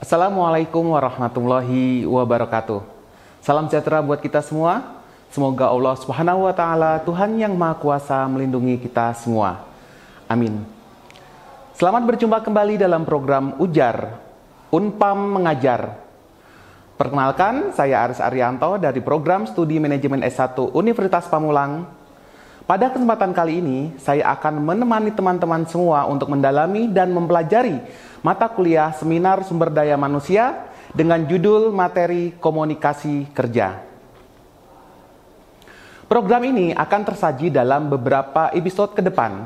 Assalamualaikum warahmatullahi wabarakatuh. Salam sejahtera buat kita semua. Semoga Allah Subhanahu wa Ta'ala, Tuhan yang Maha Kuasa, melindungi kita semua. Amin. Selamat berjumpa kembali dalam program Ujar, Unpam Mengajar. Perkenalkan, saya Aris Arianto dari program Studi Manajemen S1 Universitas Pamulang. Pada kesempatan kali ini, saya akan menemani teman-teman semua untuk mendalami dan mempelajari mata kuliah Seminar Sumber Daya Manusia dengan judul materi komunikasi kerja. Program ini akan tersaji dalam beberapa episode ke depan.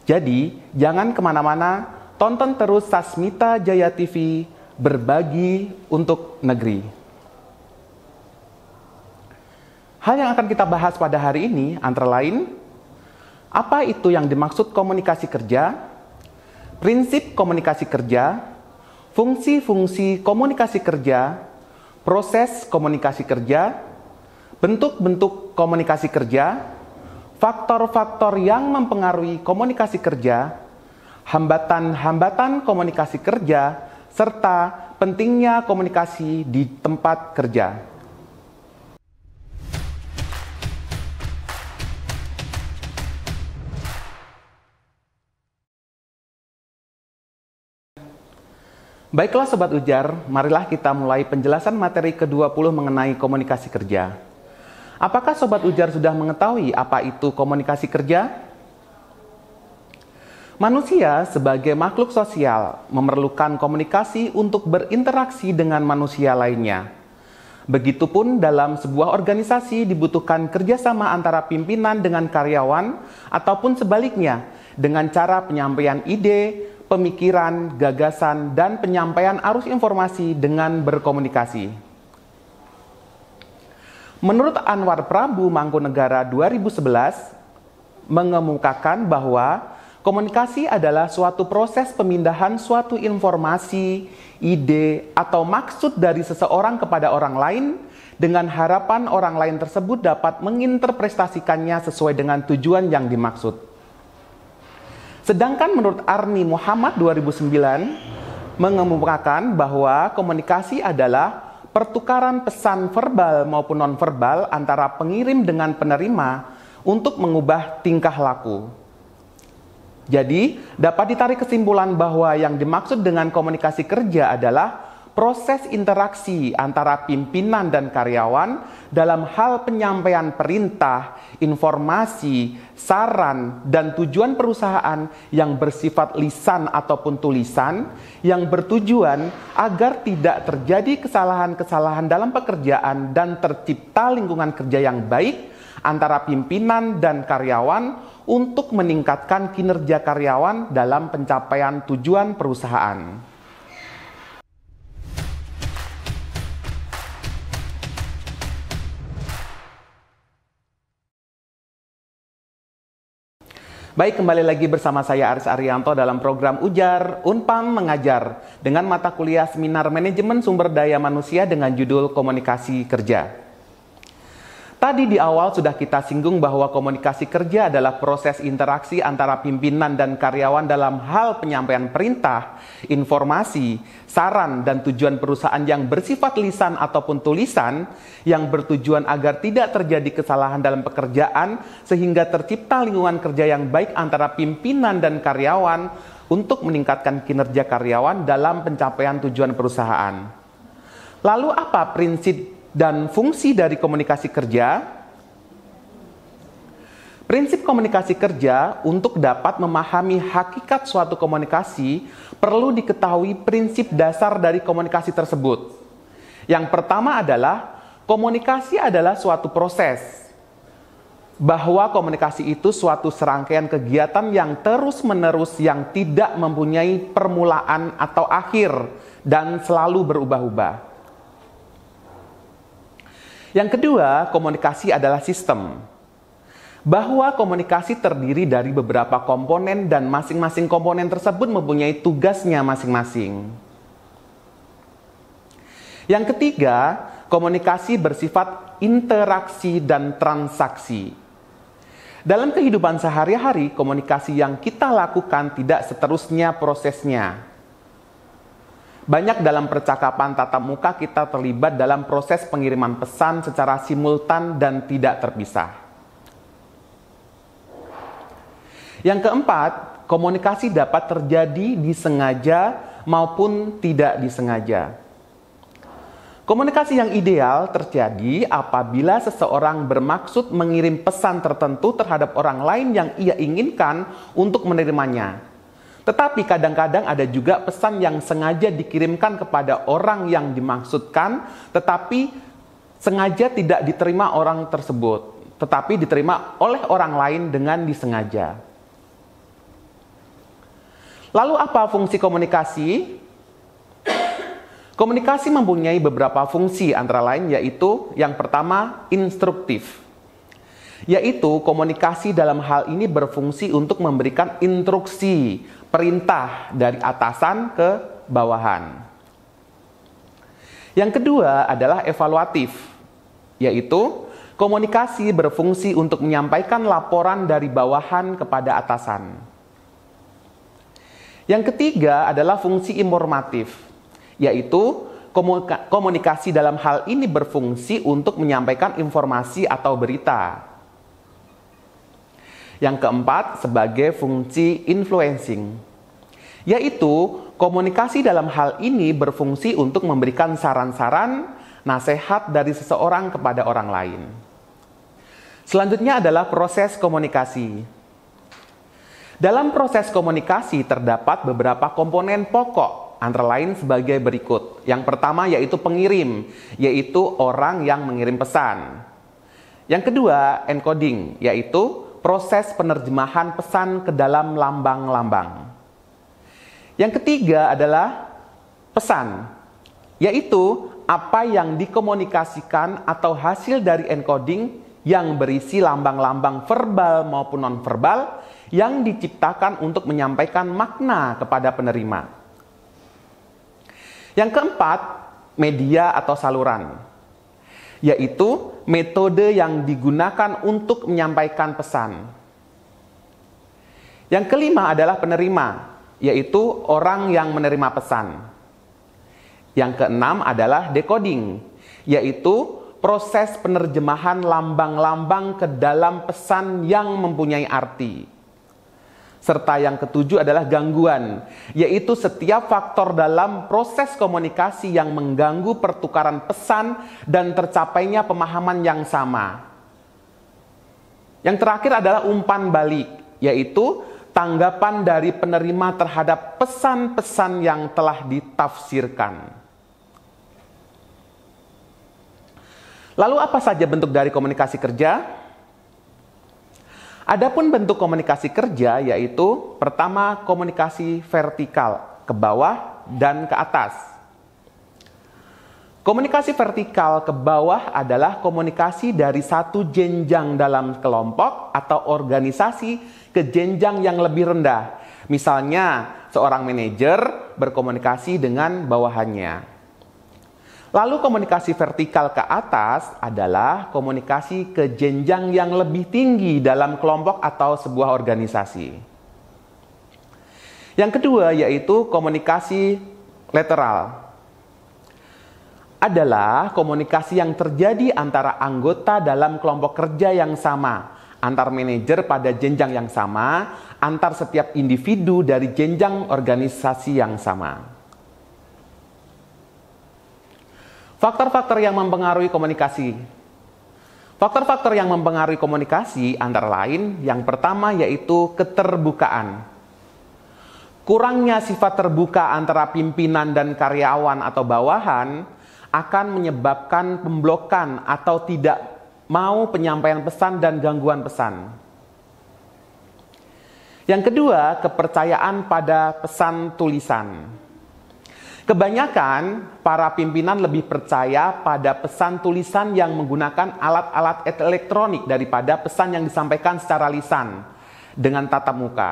Jadi, jangan kemana-mana, tonton terus Sasmita Jaya TV, berbagi untuk negeri. Hal yang akan kita bahas pada hari ini antara lain, apa itu yang dimaksud komunikasi kerja, prinsip komunikasi kerja, fungsi-fungsi komunikasi kerja, proses komunikasi kerja, bentuk-bentuk komunikasi kerja, faktor-faktor yang mempengaruhi komunikasi kerja, hambatan-hambatan komunikasi kerja, serta pentingnya komunikasi di tempat kerja. Baiklah Sobat Ujar, marilah kita mulai penjelasan materi ke-20 mengenai komunikasi kerja. Apakah Sobat Ujar sudah mengetahui apa itu komunikasi kerja? Manusia sebagai makhluk sosial memerlukan komunikasi untuk berinteraksi dengan manusia lainnya. Begitupun dalam sebuah organisasi dibutuhkan kerjasama antara pimpinan dengan karyawan ataupun sebaliknya dengan cara penyampaian ide, pemikiran, gagasan, dan penyampaian arus informasi dengan berkomunikasi. Menurut Anwar Prabu Mangkunegara 2011, mengemukakan bahwa komunikasi adalah suatu proses pemindahan suatu informasi, ide, atau maksud dari seseorang kepada orang lain dengan harapan orang lain tersebut dapat menginterpretasikannya sesuai dengan tujuan yang dimaksud. Sedangkan menurut Arni Muhammad 2009 mengemukakan bahwa komunikasi adalah pertukaran pesan verbal maupun nonverbal antara pengirim dengan penerima untuk mengubah tingkah laku. Jadi, dapat ditarik kesimpulan bahwa yang dimaksud dengan komunikasi kerja adalah proses interaksi antara pimpinan dan karyawan dalam hal penyampaian perintah, informasi, saran, dan tujuan perusahaan yang bersifat lisan ataupun tulisan yang bertujuan agar tidak terjadi kesalahan-kesalahan dalam pekerjaan dan tercipta lingkungan kerja yang baik antara pimpinan dan karyawan untuk meningkatkan kinerja karyawan dalam pencapaian tujuan perusahaan. Baik, kembali lagi bersama saya Aris Arianto dalam program Ujar, Unpam Mengajar dengan mata kuliah Seminar Manajemen Sumber Daya Manusia dengan judul Komunikasi Kerja. Tadi di awal sudah kita singgung bahwa komunikasi kerja adalah proses interaksi antara pimpinan dan karyawan dalam hal penyampaian perintah, informasi, saran, dan tujuan perusahaan yang bersifat lisan ataupun tulisan yang bertujuan agar tidak terjadi kesalahan dalam pekerjaan sehingga tercipta lingkungan kerja yang baik antara pimpinan dan karyawan untuk meningkatkan kinerja karyawan dalam pencapaian tujuan perusahaan. Lalu apa prinsip dan fungsi dari komunikasi kerja? Prinsip komunikasi kerja untuk dapat memahami hakikat suatu komunikasi perlu diketahui prinsip dasar dari komunikasi tersebut. Yang pertama adalah komunikasi adalah suatu proses, bahwa komunikasi itu suatu serangkaian kegiatan yang terus-menerus yang tidak mempunyai permulaan atau akhir dan selalu berubah-ubah. Yang kedua, komunikasi adalah sistem. Bahwa komunikasi terdiri dari beberapa komponen dan masing-masing komponen tersebut mempunyai tugasnya masing-masing. Yang ketiga, komunikasi bersifat interaksi dan transaksi. Dalam kehidupan sehari-hari, komunikasi yang kita lakukan tidak seterusnya prosesnya. Banyak dalam percakapan tatap muka kita terlibat dalam proses pengiriman pesan secara simultan dan tidak terpisah. Yang keempat, komunikasi dapat terjadi disengaja maupun tidak disengaja. Komunikasi yang ideal terjadi apabila seseorang bermaksud mengirim pesan tertentu terhadap orang lain yang ia inginkan untuk menerimanya. Tetapi kadang-kadang ada juga pesan yang sengaja dikirimkan kepada orang yang dimaksudkan, tetapi sengaja tidak diterima orang tersebut, tetapi diterima oleh orang lain dengan disengaja. Lalu apa fungsi komunikasi? Komunikasi mempunyai beberapa fungsi, antara lain yaitu yang pertama instruktif. Yaitu komunikasi dalam hal ini berfungsi untuk memberikan instruksi, perintah dari atasan ke bawahan. Yang kedua adalah evaluatif, yaitu komunikasi berfungsi untuk menyampaikan laporan dari bawahan kepada atasan. Yang ketiga adalah fungsi informatif, yaitu komunikasi dalam hal ini berfungsi untuk menyampaikan informasi atau berita. Yang keempat sebagai fungsi influencing, yaitu komunikasi dalam hal ini berfungsi untuk memberikan saran-saran, nasihat dari seseorang kepada orang lain. Selanjutnya adalah proses komunikasi. Dalam proses komunikasi terdapat beberapa komponen pokok, antara lain sebagai berikut. Yang pertama yaitu pengirim, yaitu orang yang mengirim pesan. Yang kedua, encoding, yaitu proses penerjemahan pesan ke dalam lambang-lambang. Yang ketiga adalah pesan, yaitu apa yang dikomunikasikan atau hasil dari encoding yang berisi lambang-lambang verbal maupun non-verbal yang diciptakan untuk menyampaikan makna kepada penerima. Yang keempat, media atau saluran, yaitu metode yang digunakan untuk menyampaikan pesan. Yang kelima adalah penerima, yaitu orang yang menerima pesan. Yang keenam adalah decoding, yaitu proses penerjemahan lambang-lambang ke dalam pesan yang mempunyai arti. Serta yang ketujuh adalah gangguan, yaitu setiap faktor dalam proses komunikasi yang mengganggu pertukaran pesan dan tercapainya pemahaman yang sama. Yang terakhir adalah umpan balik, yaitu tanggapan dari penerima terhadap pesan-pesan yang telah ditafsirkan. Lalu apa saja bentuk dari komunikasi kerja? Adapun bentuk komunikasi kerja yaitu pertama komunikasi vertikal, ke bawah dan ke atas. Komunikasi vertikal ke bawah adalah komunikasi dari satu jenjang dalam kelompok atau organisasi ke jenjang yang lebih rendah. Misalnya, seorang manajer berkomunikasi dengan bawahannya. Lalu komunikasi vertikal ke atas adalah komunikasi ke jenjang yang lebih tinggi dalam kelompok atau sebuah organisasi. Yang kedua yaitu komunikasi lateral. Adalah komunikasi yang terjadi antara anggota dalam kelompok kerja yang sama, antar manajer pada jenjang yang sama, antar setiap individu dari jenjang organisasi yang sama. Faktor-faktor yang mempengaruhi komunikasi. Faktor-faktor yang mempengaruhi komunikasi antara lain yang pertama yaitu keterbukaan. Kurangnya sifat terbuka antara pimpinan dan karyawan atau bawahan akan menyebabkan pemblokan atau tidak mau penyampaian pesan dan gangguan pesan. Yang kedua, kepercayaan pada pesan tulisan. Kebanyakan para pimpinan lebih percaya pada pesan tulisan yang menggunakan alat-alat elektronik daripada pesan yang disampaikan secara lisan dengan tatap muka.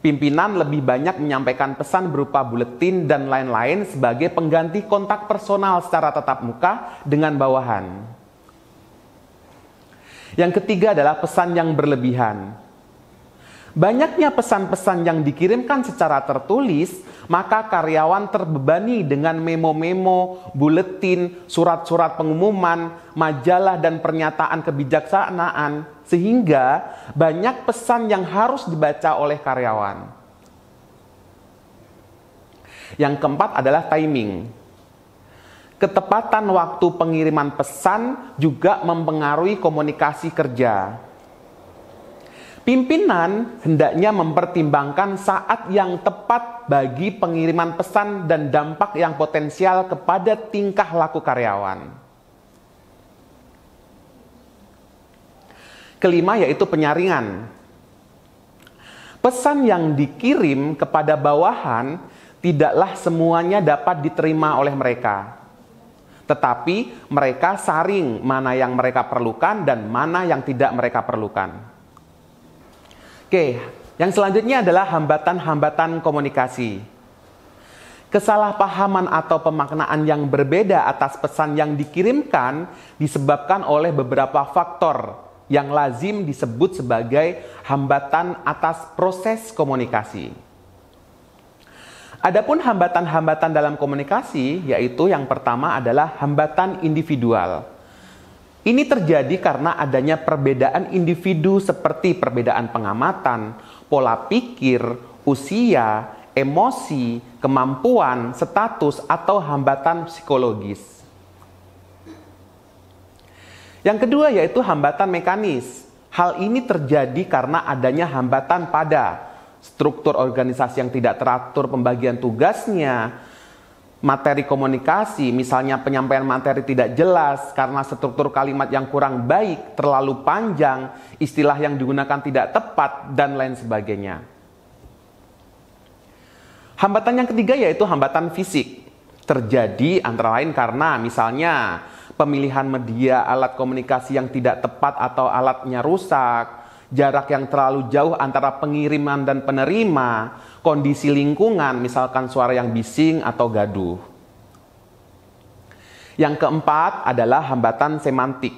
Pimpinan lebih banyak menyampaikan pesan berupa buletin dan lain-lain sebagai pengganti kontak personal secara tatap muka dengan bawahan. Yang ketiga adalah pesan yang berlebihan. Banyaknya pesan-pesan yang dikirimkan secara tertulis, maka karyawan terbebani dengan memo-memo, buletin, surat-surat pengumuman, majalah, dan pernyataan kebijaksanaan, sehingga banyak pesan yang harus dibaca oleh karyawan. Yang keempat adalah timing. Ketepatan waktu pengiriman pesan juga mempengaruhi komunikasi kerja. Pimpinan hendaknya mempertimbangkan saat yang tepat bagi pengiriman pesan dan dampak yang potensial kepada tingkah laku karyawan. Kelima yaitu penyaringan. Pesan yang dikirim kepada bawahan tidaklah semuanya dapat diterima oleh mereka. Tetapi mereka saring mana yang mereka perlukan dan mana yang tidak mereka perlukan. Oke, yang selanjutnya adalah hambatan-hambatan komunikasi. Kesalahpahaman atau pemaknaan yang berbeda atas pesan yang dikirimkan disebabkan oleh beberapa faktor yang lazim disebut sebagai hambatan atas proses komunikasi. Adapun hambatan-hambatan dalam komunikasi, yaitu yang pertama adalah hambatan individual. Ini terjadi karena adanya perbedaan individu seperti perbedaan pengamatan, pola pikir, usia, emosi, kemampuan, status, atau hambatan psikologis. Yang kedua yaitu hambatan mekanis. Hal ini terjadi karena adanya hambatan pada struktur organisasi yang tidak teratur pembagian tugasnya, materi komunikasi, misalnya penyampaian materi tidak jelas karena struktur kalimat yang kurang baik, terlalu panjang, istilah yang digunakan tidak tepat, dan lain sebagainya. Hambatan yang ketiga yaitu hambatan fisik. Terjadi antara lain karena misalnya pemilihan media alat komunikasi yang tidak tepat atau alatnya rusak, jarak yang terlalu jauh antara pengiriman dan penerima, kondisi lingkungan, misalkan suara yang bising atau gaduh. Yang keempat adalah hambatan semantik.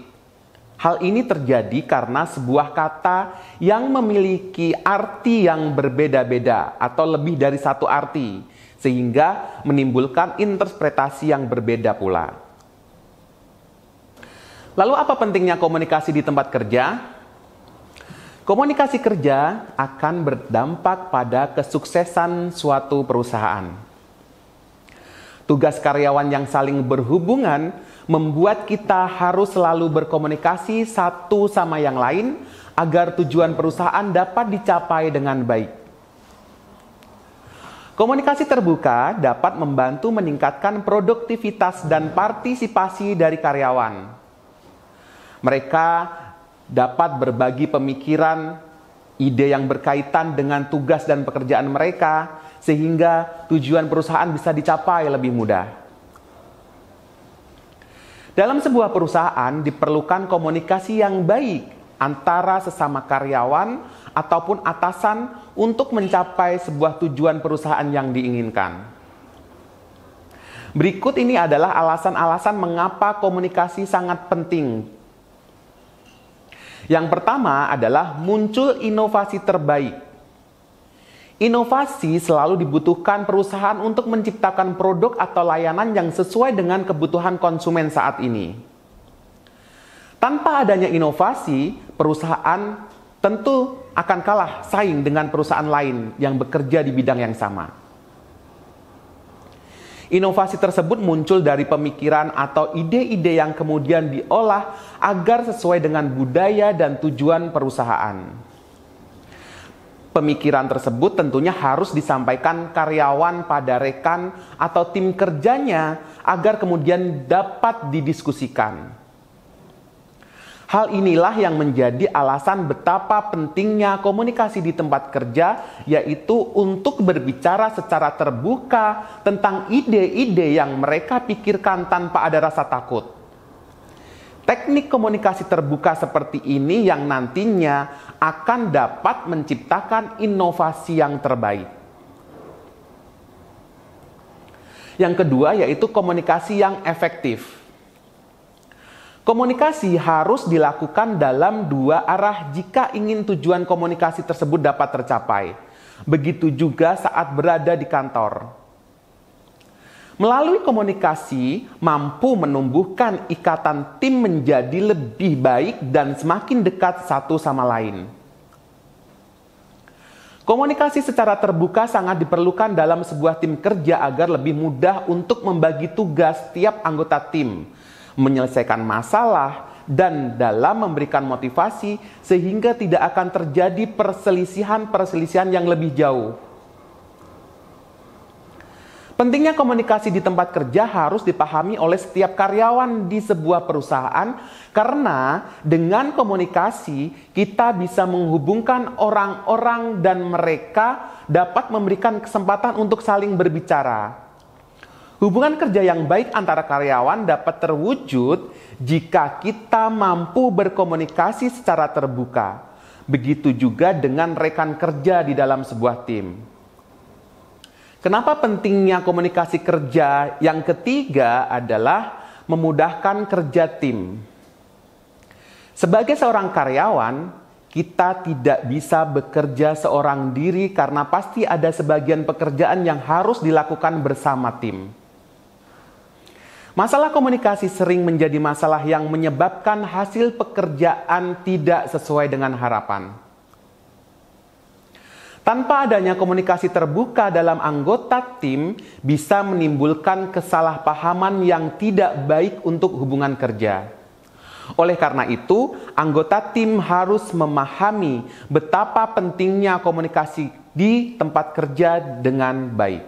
Hal ini terjadi karena sebuah kata yang memiliki arti yang berbeda-beda atau lebih dari satu arti, sehingga menimbulkan interpretasi yang berbeda pula. Lalu apa pentingnya komunikasi di tempat kerja? Komunikasi kerja akan berdampak pada kesuksesan suatu perusahaan. Tugas karyawan yang saling berhubungan membuat kita harus selalu berkomunikasi satu sama yang lain agar tujuan perusahaan dapat dicapai dengan baik. Komunikasi terbuka dapat membantu meningkatkan produktivitas dan partisipasi dari karyawan. Mereka dapat berbagi pemikiran, ide yang berkaitan dengan tugas dan pekerjaan mereka, sehingga tujuan perusahaan bisa dicapai lebih mudah. Dalam sebuah perusahaan diperlukan komunikasi yang baik antara sesama karyawan ataupun atasan untuk mencapai sebuah tujuan perusahaan yang diinginkan. Berikut ini adalah alasan-alasan mengapa komunikasi sangat penting. Yang pertama adalah muncul inovasi terbaik. Inovasi selalu dibutuhkan perusahaan untuk menciptakan produk atau layanan yang sesuai dengan kebutuhan konsumen saat ini. Tanpa adanya inovasi, perusahaan tentu akan kalah saing dengan perusahaan lain yang bekerja di bidang yang sama. Inovasi tersebut muncul dari pemikiran atau ide-ide yang kemudian diolah agar sesuai dengan budaya dan tujuan perusahaan. Pemikiran tersebut tentunya harus disampaikan karyawan pada rekan atau tim kerjanya agar kemudian dapat didiskusikan. Hal inilah yang menjadi alasan betapa pentingnya komunikasi di tempat kerja, yaitu untuk berbicara secara terbuka tentang ide-ide yang mereka pikirkan tanpa ada rasa takut. Teknik komunikasi terbuka seperti ini yang nantinya akan dapat menciptakan inovasi yang terbaik. Yang kedua yaitu komunikasi yang efektif. Komunikasi harus dilakukan dalam dua arah jika ingin tujuan komunikasi tersebut dapat tercapai. Begitu juga saat berada di kantor. Melalui komunikasi mampu menumbuhkan ikatan tim menjadi lebih baik dan semakin dekat satu sama lain. Komunikasi secara terbuka sangat diperlukan dalam sebuah tim kerja agar lebih mudah untuk membagi tugas tiap anggota tim, menyelesaikan masalah, dan dalam memberikan motivasi sehingga tidak akan terjadi perselisihan-perselisihan yang lebih jauh. Pentingnya komunikasi di tempat kerja harus dipahami oleh setiap karyawan di sebuah perusahaan karena dengan komunikasi kita bisa menghubungkan orang-orang dan mereka dapat memberikan kesempatan untuk saling berbicara. Hubungan kerja yang baik antara karyawan dapat terwujud jika kita mampu berkomunikasi secara terbuka. Begitu juga dengan rekan kerja di dalam sebuah tim. Kenapa pentingnya komunikasi kerja? Yang ketiga adalah memudahkan kerja tim. Sebagai seorang karyawan, kita tidak bisa bekerja seorang diri karena pasti ada sebagian pekerjaan yang harus dilakukan bersama tim. Masalah komunikasi sering menjadi masalah yang menyebabkan hasil pekerjaan tidak sesuai dengan harapan. Tanpa adanya komunikasi terbuka dalam anggota tim bisa menimbulkan kesalahpahaman yang tidak baik untuk hubungan kerja. Oleh karena itu, anggota tim harus memahami betapa pentingnya komunikasi di tempat kerja dengan baik.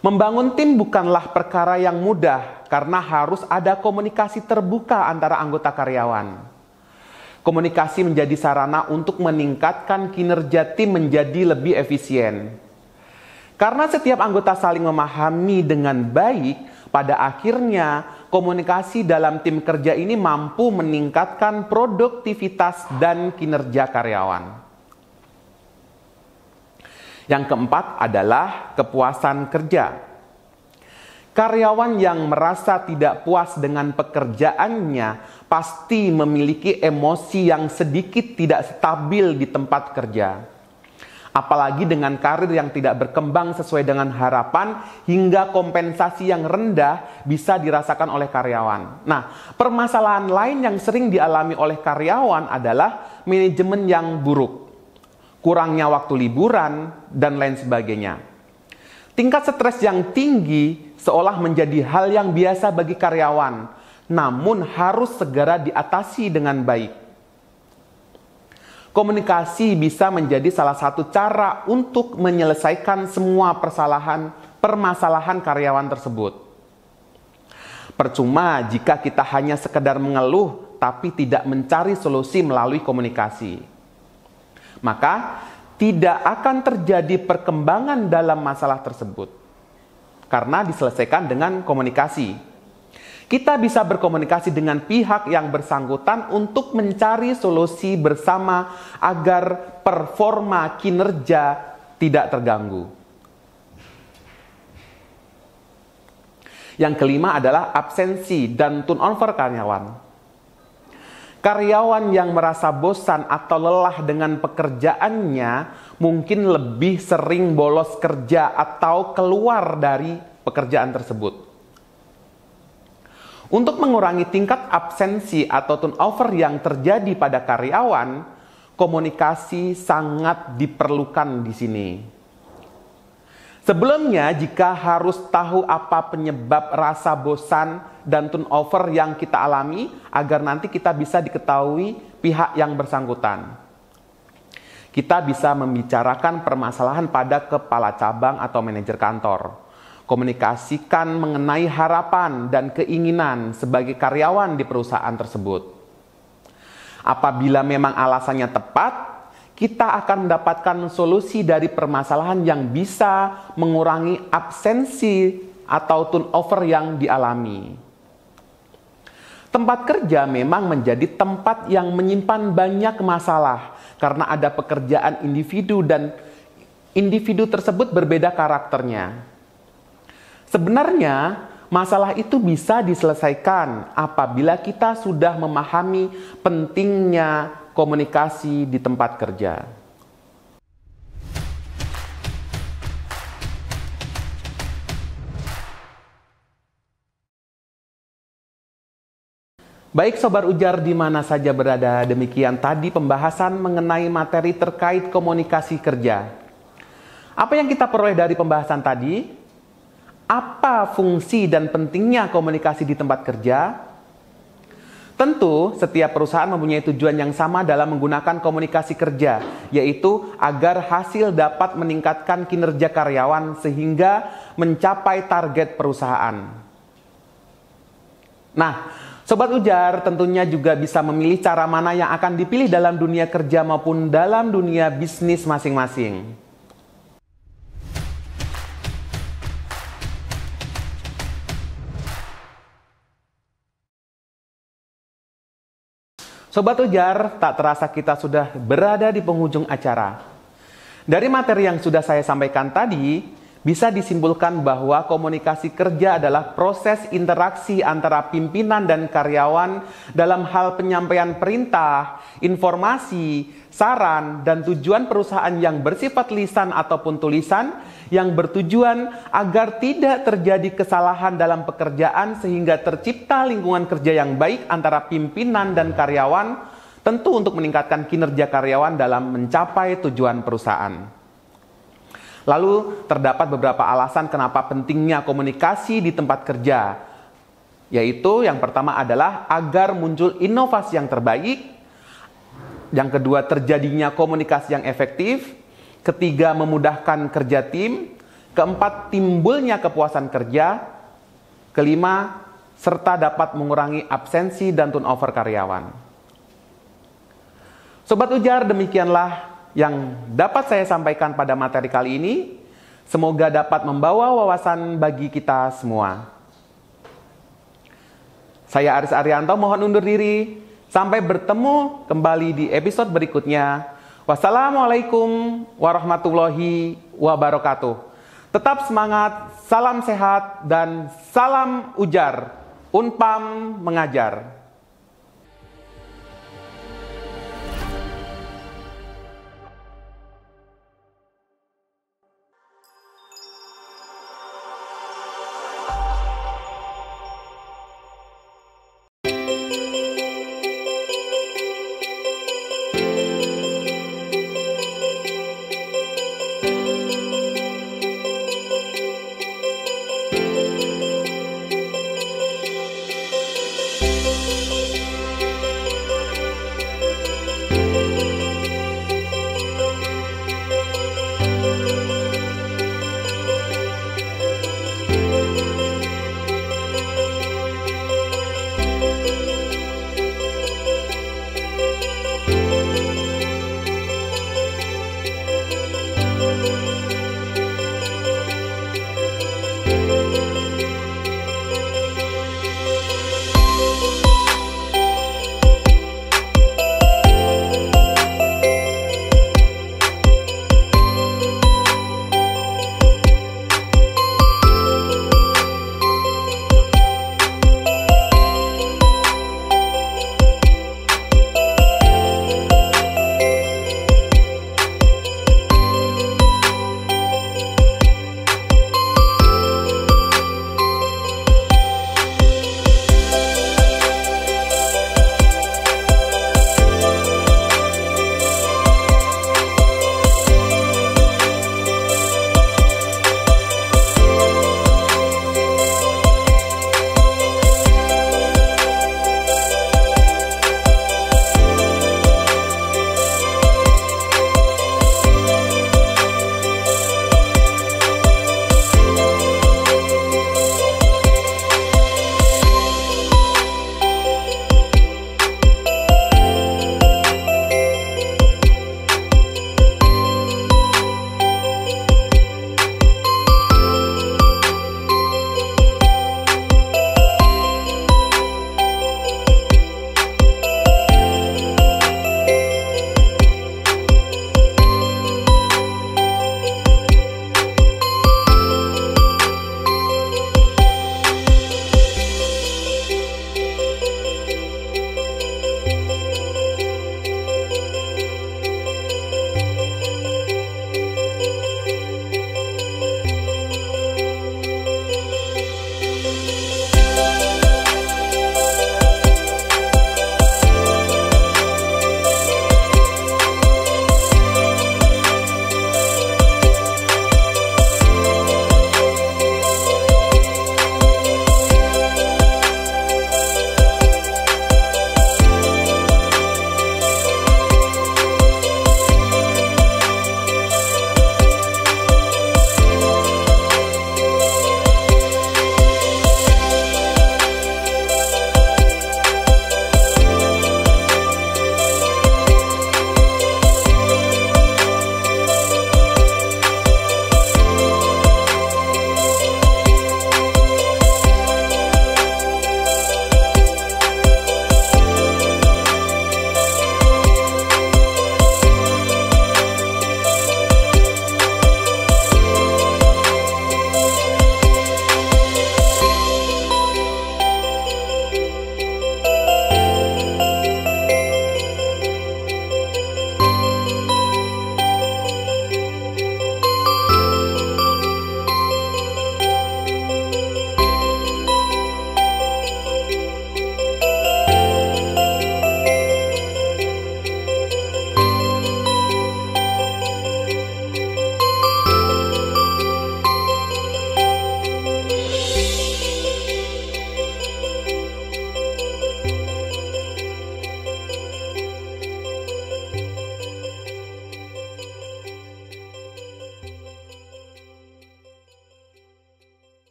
Membangun tim bukanlah perkara yang mudah karena harus ada komunikasi terbuka antara anggota karyawan. Komunikasi menjadi sarana untuk meningkatkan kinerja tim menjadi lebih efisien. Karena setiap anggota saling memahami dengan baik, pada akhirnya komunikasi dalam tim kerja ini mampu meningkatkan produktivitas dan kinerja karyawan. Yang keempat adalah kepuasan kerja. Karyawan yang merasa tidak puas dengan pekerjaannya pasti memiliki emosi yang sedikit tidak stabil di tempat kerja. Apalagi dengan karir yang tidak berkembang sesuai dengan harapan hingga kompensasi yang rendah bisa dirasakan oleh karyawan. Nah, permasalahan lain yang sering dialami oleh karyawan adalah manajemen yang buruk, kurangnya waktu liburan, dan lain sebagainya. Tingkat stres yang tinggi seolah menjadi hal yang biasa bagi karyawan, namun harus segera diatasi dengan baik. Komunikasi bisa menjadi salah satu cara untuk menyelesaikan semua permasalahan karyawan tersebut. Percuma jika kita hanya sekedar mengeluh tapi tidak mencari solusi melalui komunikasi. Maka tidak akan terjadi perkembangan dalam masalah tersebut karena diselesaikan dengan komunikasi. Kita bisa berkomunikasi dengan pihak yang bersangkutan untuk mencari solusi bersama agar performa kinerja tidak terganggu. Yang kelima adalah absensi dan turnover karyawan. Karyawan yang merasa bosan atau lelah dengan pekerjaannya mungkin lebih sering bolos kerja atau keluar dari pekerjaan tersebut. Untuk mengurangi tingkat absensi atau turnover yang terjadi pada karyawan, komunikasi sangat diperlukan di sini. Sebelumnya, jika harus tahu apa penyebab rasa bosan dan turnover yang kita alami, agar nanti kita bisa diketahui pihak yang bersangkutan. Kita bisa membicarakan permasalahan pada kepala cabang atau manajer kantor. Komunikasikan mengenai harapan dan keinginan sebagai karyawan di perusahaan tersebut. Apabila memang alasannya tepat, kita akan mendapatkan solusi dari permasalahan yang bisa mengurangi absensi atau turnover yang dialami. Tempat kerja memang menjadi tempat yang menyimpan banyak masalah karena ada pekerjaan individu dan individu tersebut berbeda karakternya. Sebenarnya, masalah itu bisa diselesaikan apabila kita sudah memahami pentingnya komunikasi di tempat kerja. Baik Sobat Ujar di mana saja berada, demikian tadi pembahasan mengenai materi terkait komunikasi kerja. Apa yang kita peroleh dari pembahasan tadi? Apa fungsi dan pentingnya komunikasi di tempat kerja? Tentu setiap perusahaan mempunyai tujuan yang sama dalam menggunakan komunikasi kerja, yaitu agar hasil dapat meningkatkan kinerja karyawan sehingga mencapai target perusahaan. Nah, Sobat Ujar tentunya juga bisa memilih cara mana yang akan dipilih dalam dunia kerja maupun dalam dunia bisnis masing-masing. Sobat Ujar, tak terasa kita sudah berada di penghujung acara. Dari materi yang sudah saya sampaikan tadi, bisa disimpulkan bahwa komunikasi kerja adalah proses interaksi antara pimpinan dan karyawan dalam hal penyampaian perintah, informasi, saran, dan tujuan perusahaan yang bersifat lisan ataupun tulisan yang bertujuan agar tidak terjadi kesalahan dalam pekerjaan sehingga tercipta lingkungan kerja yang baik antara pimpinan dan karyawan, tentu untuk meningkatkan kinerja karyawan dalam mencapai tujuan perusahaan. Lalu terdapat beberapa alasan kenapa pentingnya komunikasi di tempat kerja, yaitu yang pertama adalah agar muncul inovasi yang terbaik, yang kedua terjadinya komunikasi yang efektif, ketiga memudahkan kerja tim, keempat timbulnya kepuasan kerja, kelima serta dapat mengurangi absensi dan turnover karyawan. Sobat Ujar, demikianlah yang dapat saya sampaikan pada materi kali ini. Semoga dapat membawa wawasan bagi kita semua. Saya Aris Arianto mohon undur diri. Sampai bertemu kembali di episode berikutnya. Wassalamualaikum warahmatullahi wabarakatuh. Tetap semangat, salam sehat, dan salam ujar. Unpam mengajar.